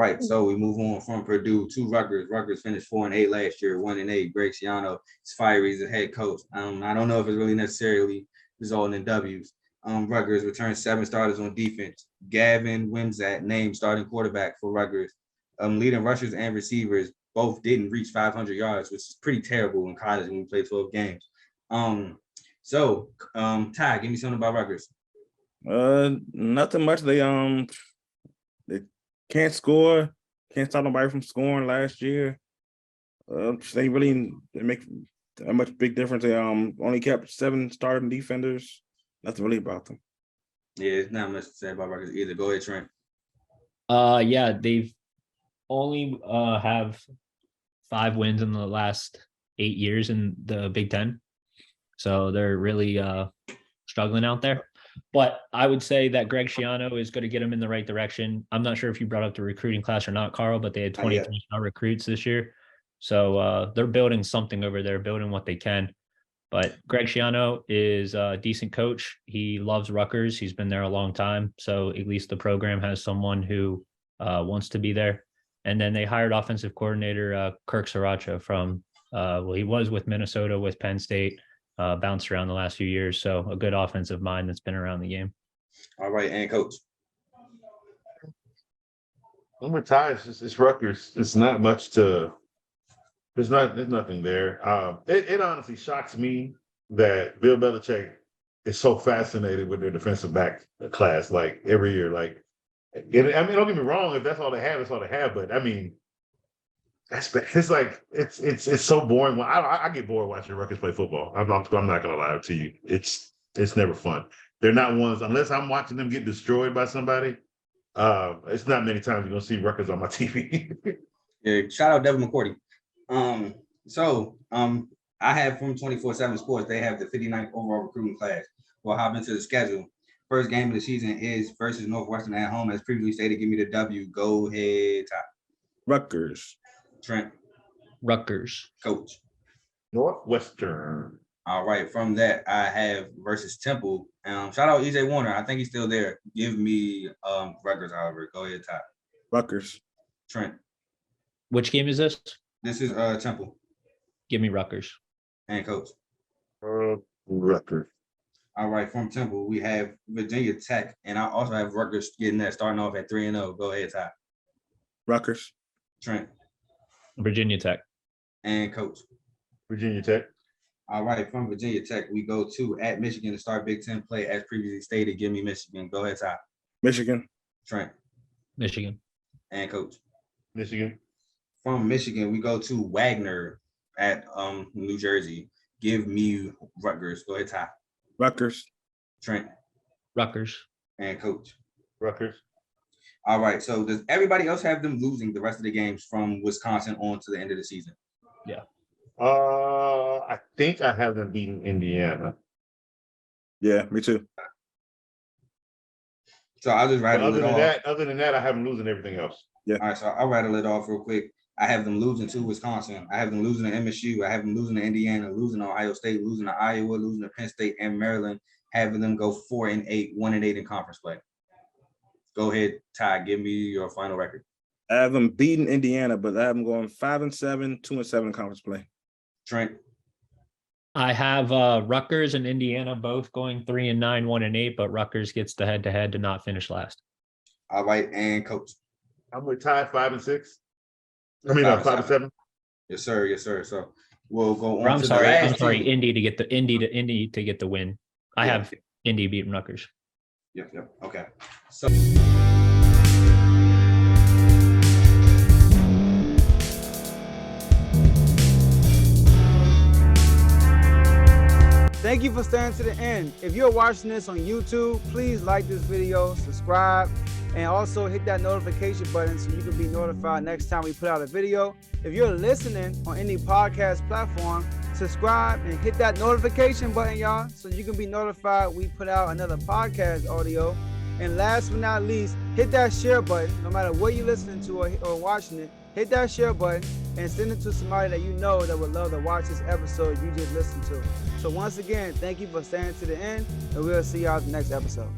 right, so we move on from Purdue to Rutgers. Rutgers finished 4-8 last year, 1-8. Greg Schiano is fiery as a head coach. I don't know if it's really necessarily resulting in W's. Rutgers returned 7 starters on defense. Gavin Wimsatt named starting quarterback for Rutgers. Leading rushers and receivers both didn't reach 500 yards, which is pretty terrible in college when we play 12 games. Ty, give me something about Rutgers. Nothing much. They can't score. Can't stop nobody from scoring last year. They make that much big difference. They only kept 7 starting defenders. Nothing really about them. Yeah, it's not much to say about Rutgers either. Go ahead, Trent. Yeah, they've only have 5 wins in the last 8 years in the Big Ten. So they're really struggling out there. But I would say that Greg Schiano is going to get them in the right direction. I'm not sure if you brought up the recruiting class or not, Carl, but they had 23 recruits this year. So they're building something over there, building what they can. But Greg Schiano is a decent coach. He loves Rutgers. He's been there a long time. So at least the program has someone who wants to be there. And then they hired offensive coordinator Kirk Sriracha from, he was with Minnesota, with Penn State, bounced around the last few years. So a good offensive mind that's been around the game. All right, and coach. I'm with Ty. It's Rutgers. It's not much to. There's nothing there. It honestly shocks me that Bill Belichick is so fascinated with their defensive back class. Like every year, don't get me wrong. If that's all they have, it's all they have. But I mean, it's like it's so boring. When I get bored watching Rutgers play football. I'm not gonna lie to you. It's never fun. They're not ones unless I'm watching them get destroyed by somebody. It's not many times you're gonna see Rutgers on my TV. Yeah, shout out Devin McCourty. I have from 24/7 Sports. They have the 59th overall recruiting class. We'll hop into the schedule. First game of the season is versus Northwestern at home. As previously stated, give me the W. Go ahead, Ty. Rutgers. Trent. Rutgers. Coach. Northwestern. All right. From that, I have versus Temple. Shout out EJ Warner. I think he's still there. Give me Rutgers, however. Go ahead, Ty. Rutgers. Trent. Which game is this? This is Temple. Give me Rutgers. And coach. Rutgers. All right. From Temple, we have Virginia Tech. And I also have Rutgers getting that, starting off at 3-0. Go ahead, Ty. Rutgers. Trent. Virginia Tech. And coach. Virginia Tech. All right, from Virginia Tech, we go to at Michigan to start Big Ten play. As previously stated, give me Michigan. Go ahead, Ty. Michigan. Trent. Michigan. And coach. Michigan. From Michigan, we go to Wagner at New Jersey. Give me Rutgers. Go ahead, Ty. Rutgers. Trent. Rutgers. And coach. Rutgers. All right, so does everybody else have them losing the rest of the games from Wisconsin on to the end of the season? Yeah. I think I have them beating Indiana. Yeah, me too. So I'll just rattle it off. Other than that, I have them losing everything else. Yeah. All right, so I'll rattle it off real quick. I have them losing to Wisconsin. I have them losing to MSU. I have them losing to Indiana, losing to Ohio State, losing to Iowa, losing to Penn State and Maryland, having them go 4-8, 1-8 in conference play. Go ahead, Ty. Give me your final record. I have them beating Indiana, but I have them going 5-7, 2-7 in conference play. Trent. I have Rutgers and Indiana both going 3-9, 1-8, but Rutgers gets the head-to-head to not finish last. All right, and coach. I'm with Ty 5-6. I mean, 5-7. Yes, sir. Yes, sir. So we'll go on. I'm sorry. Indy to get the win. I have Indy beating Rutgers. Yep. Okay. So thank you for staying to the end. If you're watching this on YouTube, please like this video, subscribe, and also hit that notification button so you can be notified next time we put out a video. If you're listening on any podcast platform, subscribe and hit that notification button, y'all, so you can be notified we put out another podcast audio. And last but not least, hit that share button. No matter what you're listening to or watching it, hit that share button and send it to somebody that you know that would love to watch this episode you just listened to. So once again, thank you for staying to the end, and we'll see y'all at the next episode.